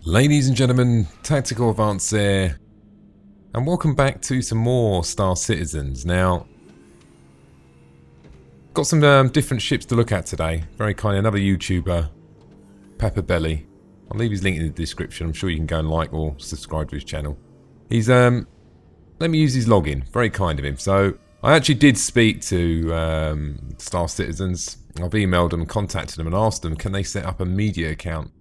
Ladies and gentlemen, Tactical Advance here, and welcome back to some more Star Citizens. Now, got some different ships to look at today. Very kind, another YouTuber, Pepper Belly. I'll leave his link in the description. I'm sure you can go and like or subscribe to his channel. He's let me use his login. Very kind of him. So I actually did speak to Star Citizens. I've emailed them and contacted them and asked them, can they set up a media account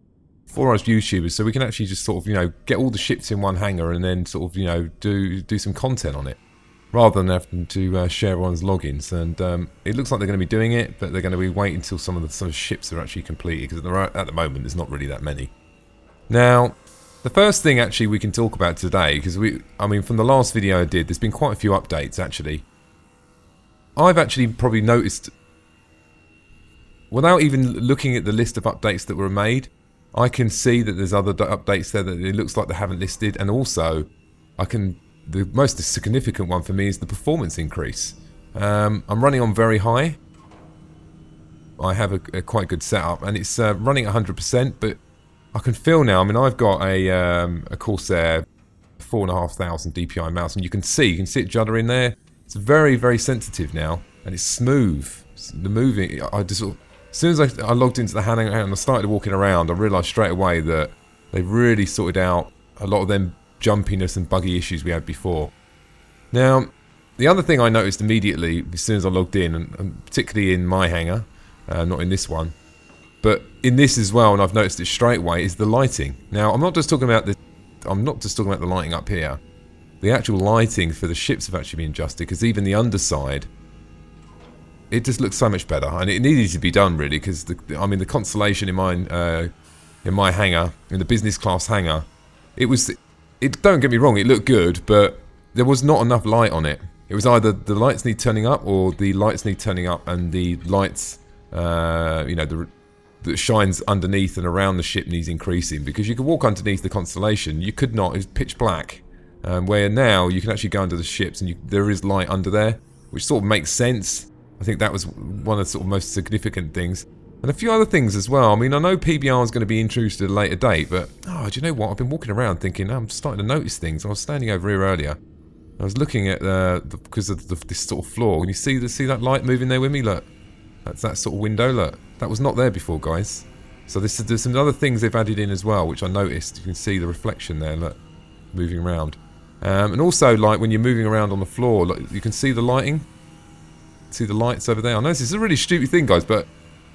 for us YouTubers, so we can actually just sort of, you know, get all the ships in one hangar and then sort of, you know, do some content on it, rather than having to share everyone's logins. And it looks like they're going to be doing it, but they're going to be waiting until some of the ships are actually completed, because at the moment there's not really that many. Now, the first thing actually we can talk about today, because I mean, from the last video I did, there's been quite a few updates actually. I've actually probably noticed, without even looking at the list of updates that were made, I can see that there's other updates there that it looks like they haven't listed, and also the most significant one for me is the performance increase. I'm running on very high. I have a quite good setup, and it's running at 100%, but I can feel now, I mean, I've got a Corsair 4,500 DPI mouse, and you can see it juddering there. It's very, very sensitive now, and it's smooth. The moving, I just sort of, as soon as I logged into the Hangar and I started walking around, I realised straight away that they've really sorted out a lot of them jumpiness and buggy issues we had before. Now, the other thing I noticed immediately as soon as I logged in, and particularly in my hangar, not in this one, but in this as well, and I've noticed it straight away, is the lighting. Now, I'm not just talking about the lighting up here. The actual lighting for the ships have actually been adjusted, because even the underside, it just looks so much better, and it needed to be done really, because I mean the Constellation in my hangar, in the business class hangar, don't get me wrong, it looked good, but there was not enough light on it. It was either the lights need turning up, or the lights need turning up and the lights, you know, that shines underneath and around the ship needs increasing, because you could walk underneath the Constellation, you could not, it was pitch black, where now you can actually go under the ships and there is light under there, which sort of makes sense. I think that was one of the sort of most significant things. And a few other things as well. I mean, I know PBR is going to be introduced at a later date, but, oh, do you know what? I've been walking around thinking, I'm starting to notice things. I was standing over here earlier. I was looking at because of this sort of floor. Can you see that light moving there with me? Look. That's that sort of window, look. That was not there before, guys. So there's some other things they've added in as well, which I noticed. You can see the reflection there, look, moving around. And also, like, when you're moving around on the floor, look, you can see the lighting. See the lights over there. I know this is a really stupid thing, guys, but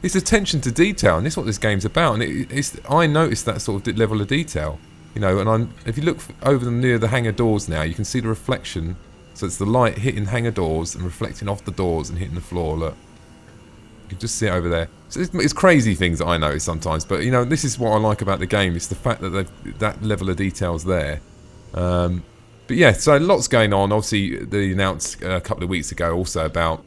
it's attention to detail, and this is what this game's about. And I noticed that sort of level of detail, you know. And if you look over near the hangar doors now, you can see the reflection. So it's the light hitting hangar doors and reflecting off the doors and hitting the floor. Look, you can just see it over there. So it's crazy things that I notice sometimes, but you know, this is what I like about the game. It's the fact that that level of detail's there. But yeah, so lots going on. Obviously, they announced a couple of weeks ago also about,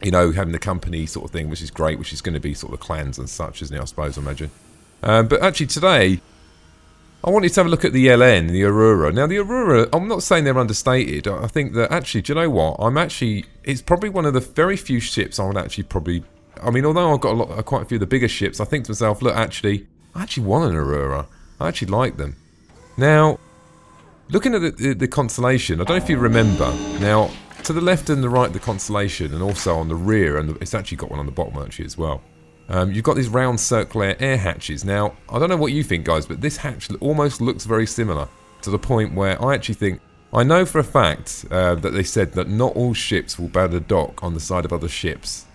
you know, having the company sort of thing, which is great, which is going to be sort of clans and such, isn't it, I suppose, I imagine. But actually today, I wanted to have a look at the LN, the Aurora. Now, the Aurora, I'm not saying they're understated. I think that actually, do you know what? It's probably one of the very few ships I would actually probably, I mean, although I've got quite a few of the bigger ships, I think to myself, look, I actually want an Aurora. I actually like them. Now, looking at the Constellation, I don't know if you remember, now, to the left and the right of the Constellation, and also on the rear, and it's actually got one on the bottom actually as well. You've got these round circular air hatches. Now, I don't know what you think, guys, but this hatch almost looks very similar, to the point where I actually think, I know for a fact that they said that not all ships will be able to dock on the side of other ships.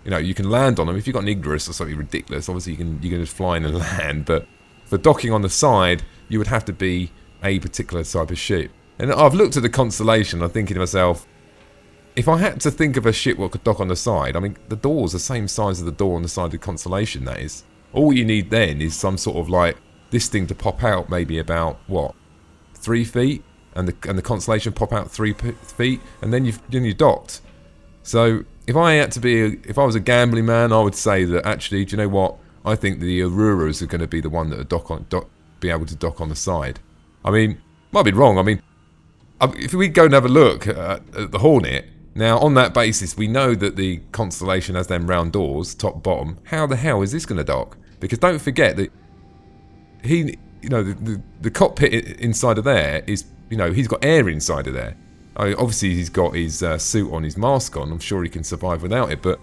You know, you can land on them if you've got an Ignis or something ridiculous. Obviously, you can just fly in and land, but for docking on the side, you would have to be a particular type of ship. And I've looked at the Constellation, I'm thinking to myself, if I had to think of a ship what could dock on the side, I mean, the door's the same size as the door on the side of the Constellation, that is. All you need then is some sort of, like, this thing to pop out maybe about, what, 3 feet? And the Constellation pop out 3 feet, and then you're docked. So, if I was a gambling man, I would say that actually, do you know what? I think the Auroras are going to be the one that are be able to dock on the side. I mean, might be wrong, I mean, if we go and have a look at the Hornet, now on that basis we know that the Constellation has them round doors, top, bottom. How the hell is this going to dock? Because don't forget that the cockpit inside of there is, he's got air inside of there. Obviously, he's got his suit on, his mask on. I'm sure he can survive without it. But,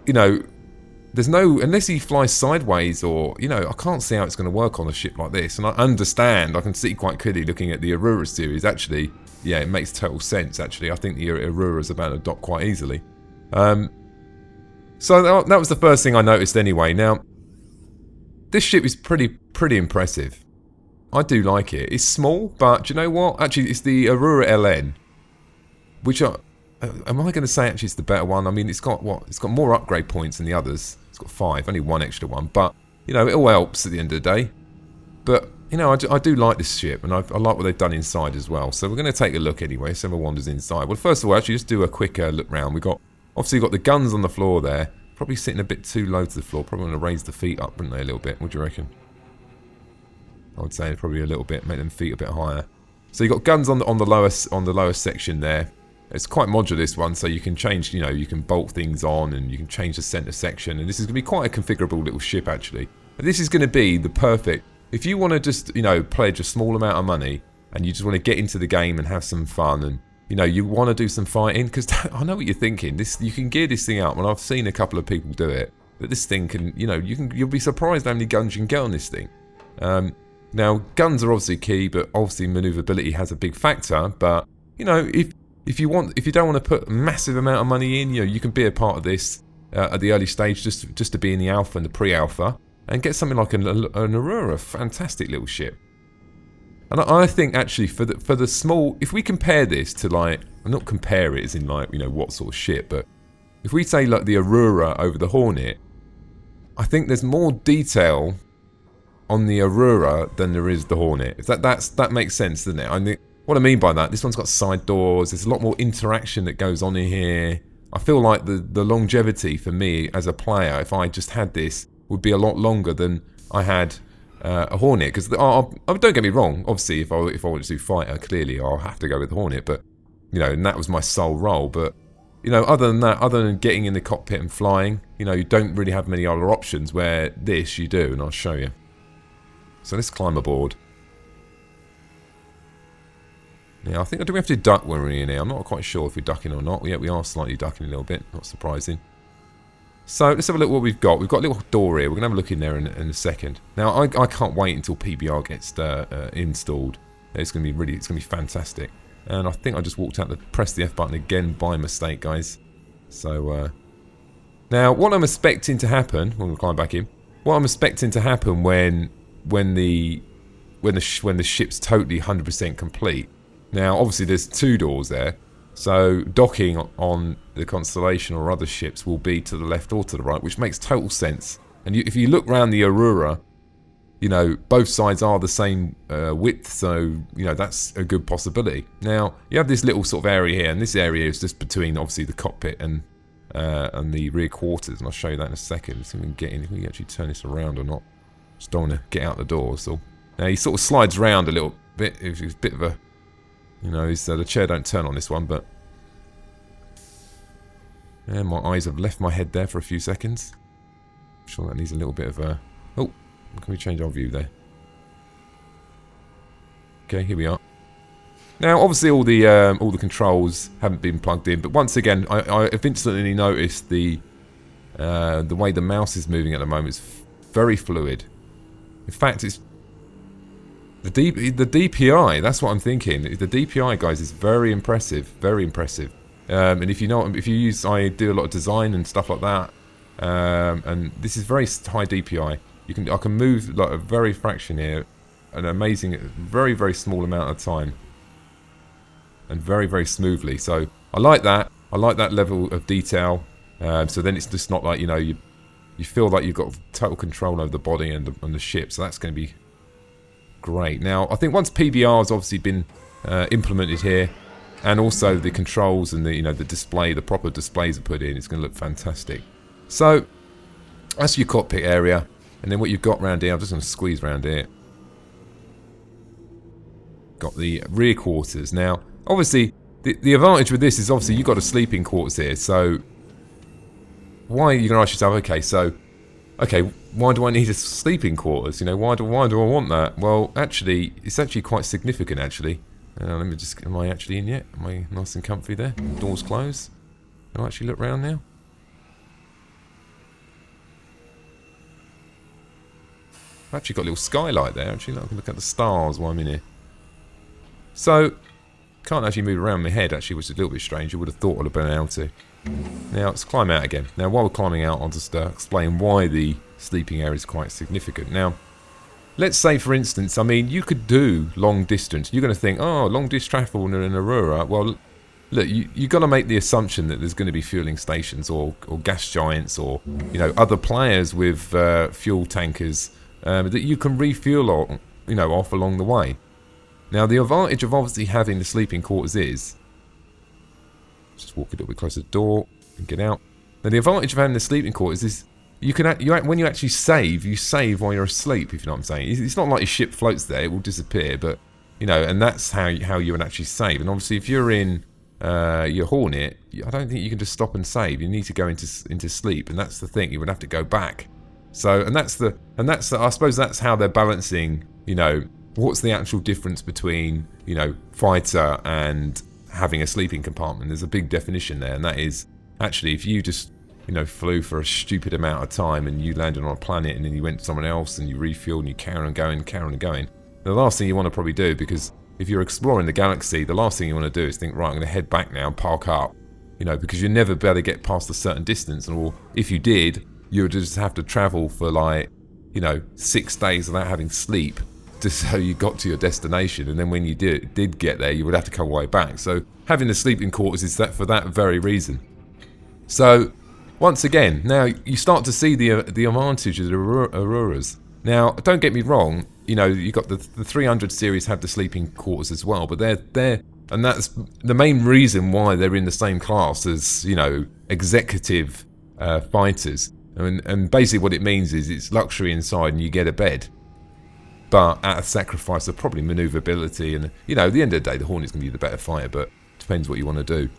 there's no... Unless he flies sideways or... I can't see how it's going to work on a ship like this. And I understand. I can see quite clearly looking at the Aurora series. Actually, yeah, it makes total sense, actually. I think the Aurora is about to dock quite easily. So that was the first thing I noticed anyway. Now, this ship is pretty impressive. I do like it. It's small, but do you know what? Actually, it's the Aurora LN, which am I going to say actually it's the better one? I mean, it's got what? It's got more upgrade points than the others. It's got 5, only 1 extra one, but it all helps at the end of the day. But I do like this ship, and I like what they've done inside as well. So we're going to take a look anyway. So everyone wanders inside. Well, first of all, actually, just do a quick look round. We got obviously got the guns on the floor there. Probably sitting a bit too low to the floor. Probably going to raise the feet up, wouldn't they, a little bit? What do you reckon? I would say probably a little bit, make them feet a bit higher. So you've got guns on the lowest section there. It's quite modular, this one, so you can change, you can bolt things on and you can change the center section. And this is going to be quite a configurable little ship, actually. But this is going to be the perfect, if you want to just, pledge a small amount of money and you just want to get into the game and have some fun and, you want to do some fighting, because I know what you're thinking. You can gear this thing up, and I've seen a couple of people do it. But this thing can, you'll be surprised how many guns you can get on this thing. Now, guns are obviously key, but obviously maneuverability has a big factor. But if you don't want to put a massive amount of money in, you can be a part of this at the early stage, just to be in the alpha and the pre-alpha, and get something like an Aurora, fantastic little ship. And I think actually for the small, if we compare this to not compare it as in what sort of ship, but if we say like the Aurora over the Hornet, I think there's more detail on the Aurora than there is the Hornet. That makes sense, doesn't it? I mean, what I mean by that, this one's got side doors. There's a lot more interaction that goes on in here. I feel like the longevity for me as a player, if I just had this, would be a lot longer than I had a Hornet. Because don't get me wrong, obviously if I want to do fighter, clearly I'll have to go with Hornet. But and that was my sole role. But other than that, other than getting in the cockpit and flying, you don't really have many other options. Where this you do, and I'll show you. So let's climb aboard. Yeah, I think, do we have to duck when we're in here? I'm not quite sure if we're ducking or not. Yeah, we are slightly ducking a little bit, not surprising. So let's have a look what we've got. We've got a little door here. We're going to have a look in there in a second. Now, I can't wait until PBR gets installed. It's going to be fantastic. And I think I just walked out to press the F button again by mistake, guys. So, now, what I'm expecting to happen, when we climb back in, what I'm expecting to happen when the ship's totally 100% complete. Now, obviously, there's 2 doors there, so docking on the Constellation or other ships will be to the left or to the right, which makes total sense. And if you look around the Aurora, both sides are the same width, so that's a good possibility. Now, you have this little sort of area here, and this area is just between obviously the cockpit and the rear quarters, and I'll show you that in a second. Let's see if we can get in, if we can actually turn this around or not. Just don't want to get out the door. So now he sort of slides around a little bit. It's a bit of a, the chair don't turn on this one, but yeah, my eyes have left my head there for a few seconds. I'm sure that needs a little bit of a. Oh, can we change our view there? Okay, here we are. Now, obviously, all the controls haven't been plugged in, but once again, I've instantly noticed the way the mouse is moving at the moment is very fluid. In fact, it's the DPI. That's what I'm thinking. The DPI, guys, is very impressive. Very impressive. And if I do a lot of design and stuff like that, and this is very high DPI. I can move like a very fraction here, an amazing, very very small amount of time, and very very smoothly. So I like that. I like that level of detail. So then it's just not like you feel like you've got total control over the body and the ship, so that's going to be great. Now, I think once PBR has obviously been implemented here, and also the controls and the display, the proper displays are put in, it's going to look fantastic. So that's your cockpit area, and then what you've got around here, I'm just going to squeeze around here. Got the rear quarters. Now, obviously, the advantage with this is obviously you've got a sleeping quarters here, so why you're going to ask yourself, okay, so okay, why do I need a sleeping quarters? You know, why do I want that? Well, actually, it's actually quite significant, actually. Let me just, am I actually in yet? Am I nice and comfy there? Doors closed. Can I actually look around now? I've actually got a little skylight there, actually. I can look at the stars while I'm in here. So, can't actually move around my head, actually, which is a little bit strange. You would have thought I'd have been able to. Now, let's climb out again. Now, while we're climbing out, I'll just explain why the sleeping area is quite significant. Now, let's say, for instance, I mean, you could do long distance. You're going to think, oh, long distance travel in Aurora. Well, look, you've got to make the assumption that there's going to be fueling stations or gas giants or, you know, other players with fuel tankers that you can refuel or, you know, off along the way. Now, the advantage of obviously having the sleeping quarters is, just walk a little bit closer to the door and get out. Now, the advantage of having the sleeping quarters is you can when you actually save, you save while you're asleep. If you know what I'm saying, it's not like your ship floats there; it will disappear. But you know, and that's how you would actually save. And obviously, if you're in your Hornet, I don't think you can just stop and save. You need to go into sleep, and that's the thing. You would have to go back. So, and that's I suppose that's how they're balancing. You know, what's the actual difference between, you know, fighter and having a sleeping compartment? There's a big definition there, and that is actually if you just, you know, flew for a stupid amount of time and you landed on a planet and then you went to someone else and you refueled and you carry on going, the last thing you want to probably do, because if you're exploring the galaxy, the last thing you want to do is think, right, I'm going to head back now and park up, you know, because you'll never be able to get past a certain distance, or if you did, you would just have to travel for like, you know, 6 days without having sleep just so you got to your destination, and then when you did get there, you would have to come way back. So having the sleeping quarters is that for that very reason. So once again, now you start to see the advantage of the Auroras. Now, don't get me wrong, you know, you got the 300 series have the sleeping quarters as well, but they're and that's the main reason why they're in the same class as, you know, executive fighters. And basically what it means is it's luxury inside and you get a bed, but at a sacrifice of probably maneuverability. And, you know, at the end of the day, the Hornet's going to be the better fighter, but it depends what you want to do.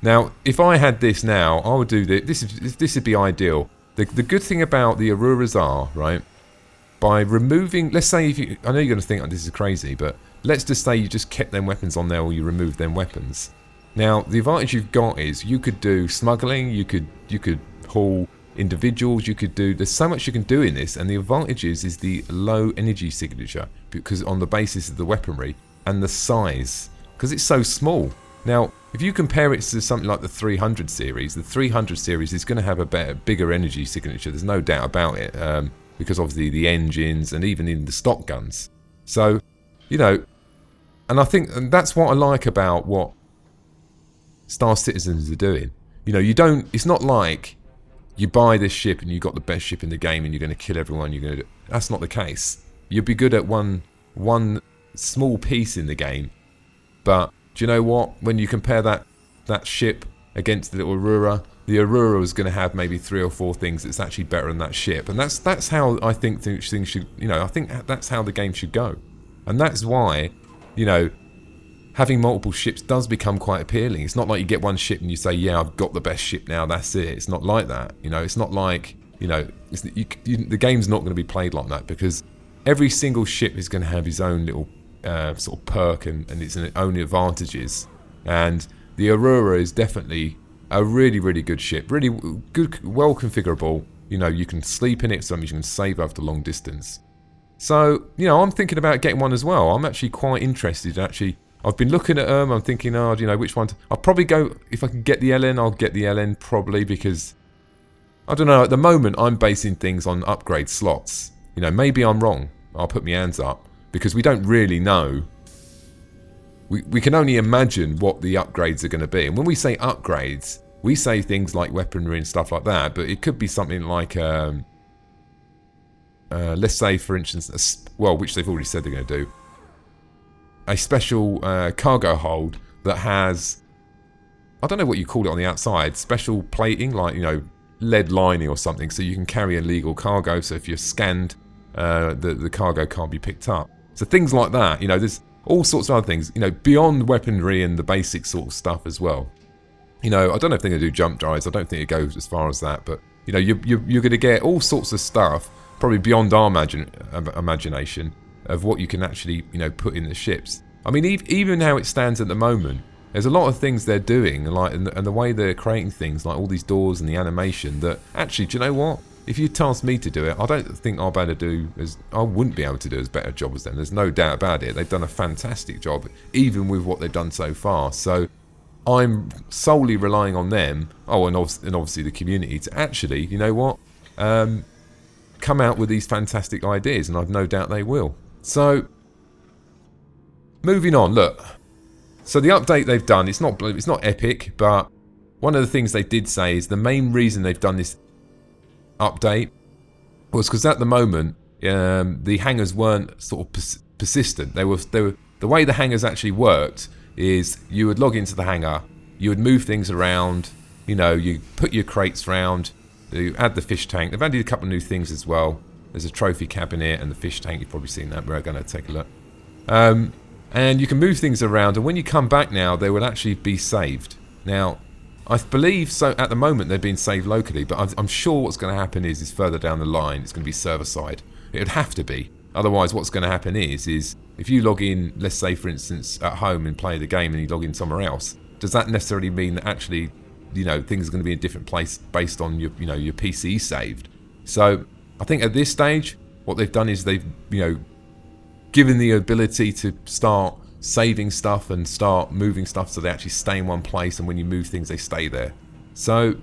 Now, if I had this now, I would do this. This would be ideal. The good thing about the Auroras are, right, by removing, let's say, if you, I know you're going to think, oh, this is crazy, but let's just say you just kept them weapons on there or you removed them weapons. Now, the advantage you've got is you could do smuggling, you could haul individuals, you could do, there's so much you can do in this, and the advantage is the low energy signature, because on the basis of the weaponry and the size, because it's so small. Now, if you compare it to something like the 300 series, the 300 series is going to have a bigger energy signature, there's no doubt about it, because obviously the engines and even in the stock guns. So, you know, and I think and that's what I like about what Star Citizens are doing. You know, you don't, it's not like you buy this ship and you got the best ship in the game and you're going to kill everyone. You're going to. That's not the case. You'll be good at one small piece in the game, but do you know what? When you compare that ship against the little Aurora, the Aurora is going to have maybe 3 or 4 things that's actually better than that ship, and that's how I think things should. You know, I think that's how the game should go, and that's why, you know, having multiple ships does become quite appealing. It's not like you get one ship and you say, yeah, I've got the best ship now, that's it. It's not like that. You know, it's not like, you know, the game's not going to be played like that, because every single ship is going to have its own little sort of perk and its own advantages. And the Aurora is definitely a really, really good ship. Really good, well configurable. You know, you can sleep in it, so you can save after long distance. So, you know, I'm thinking about getting one as well. I'm actually quite interested, actually. I've been looking at them, I'm thinking, oh, you know, which one? I'll probably go, if I can get the LN, I'll get the LN probably, because, I don't know, at the moment I'm basing things on upgrade slots. You know, maybe I'm wrong. I'll put my hands up, because we don't really know. We can only imagine what the upgrades are going to be. And when we say upgrades, we say things like weaponry and stuff like that, but it could be something like, let's say, for instance, well, which they've already said they're going to do, a special cargo hold that has, I don't know what you call it on the outside, special plating, like, you know, lead lining or something, so you can carry illegal cargo, so if you're scanned, the cargo can't be picked up. So things like that, you know, there's all sorts of other things, you know, beyond weaponry and the basic sort of stuff as well. You know, I don't know if they're going to do jump drives, I don't think it goes as far as that, but You know, you're going to get all sorts of stuff, probably beyond our imagination, of what you can actually, you know, put in the ships. I mean, even how it stands at the moment, there's a lot of things they're doing, like, and the way they're creating things, like all these doors and the animation, that actually, do you know what? If you tasked me to do it, I don't think I'll be able to do I wouldn't be able to do as better a job as them. There's no doubt about it. They've done a fantastic job, even with what they've done so far. So I'm solely relying on them, and obviously the community, to actually, you know what, come out with these fantastic ideas, and I've no doubt they will. So, moving on, look. So the update they've done, it's not epic, but one of the things they did say is the main reason they've done this update was because at the moment the hangars weren't sort of persistent. They were the way the hangars actually worked is you would log into the hangar, you would move things around, you know, you put your crates around, you add the fish tank. They've added a couple of new things as well. There's a trophy cabinet and the fish tank. You've probably seen that. We're going to take a look. And you can move things around, and when you come back now, they will actually be saved. Now, I believe so. At the moment, they're being saved locally, but I'm sure what's going to happen is further down the line, it's going to be server side. It would have to be. Otherwise, what's going to happen is if you log in, let's say for instance at home and play the game, and you log in somewhere else, does that necessarily mean that actually, you know, things are going to be in a different place based on your, you know, your PC saved? So I think at this stage, what they've done is they've, you know, given the ability to start saving stuff and start moving stuff so they actually stay in one place, and when you move things, they stay there. So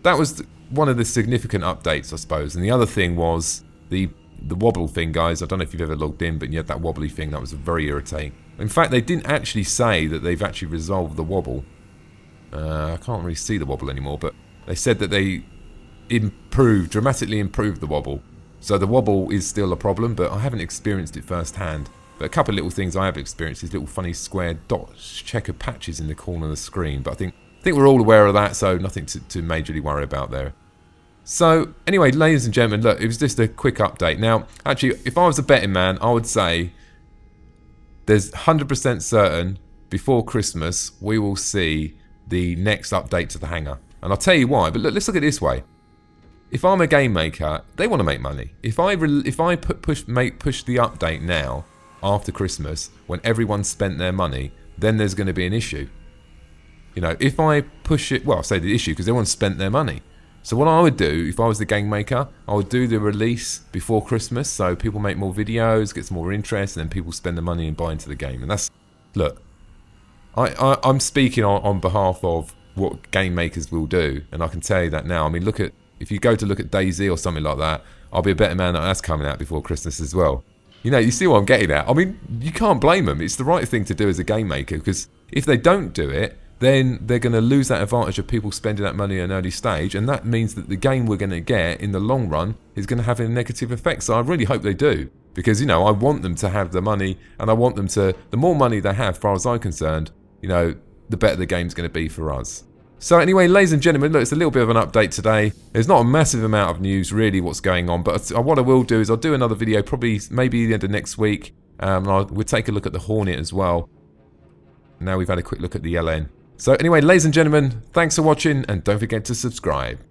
that was one of the significant updates, I suppose. And the other thing was the wobble thing, guys. I don't know if you've ever logged in, but you had that wobbly thing. That was very irritating. In fact, they didn't actually say that they've actually resolved the wobble. I can't really see the wobble anymore, but they said that they dramatically improved the wobble. So the wobble is still a problem, but I haven't experienced it firsthand. But a couple of little things I have experienced is little funny square dots, checkered patches in the corner of the screen. But I think we're all aware of that, so nothing to majorly worry about there. So anyway, ladies and gentlemen, look, it was just a quick update. Now, actually, if I was a betting man, I would say there's 100% certain before Christmas we will see the next update to the hangar. And I'll tell you why. But look, let's look at it this way. If I'm a game maker, they want to make money. If I push the update now after Christmas, when everyone's spent their money, then there's going to be an issue. You know, if I push it, well, I say the issue because everyone's spent their money. So what I would do if I was the game maker, I would do the release before Christmas, so people make more videos, get some more interest, and then people spend the money and buy into the game. And that's, look, I'm speaking on behalf of what game makers will do, and I can tell you that now. I mean, if you go to look at DayZ or something like that, I'll be a better man that that's coming out before Christmas as well. You know, you see what I'm getting at? I mean, you can't blame them. It's the right thing to do as a game maker, because if they don't do it, then they're going to lose that advantage of people spending that money at an early stage, and that means that the game we're going to get in the long run is going to have a negative effect. So I really hope they do, because, you know, I want them to have the money, and I want them to, the more money they have, as far as I'm concerned, you know, the better the game's going to be for us. So anyway, ladies and gentlemen, look, it's a little bit of an update today. There's not a massive amount of news really what's going on, but what I will do is I'll do another video probably maybe the end of next week. We'll take a look at the Hornet as well. Now we've had a quick look at the LN. So anyway, ladies and gentlemen, thanks for watching, and don't forget to subscribe.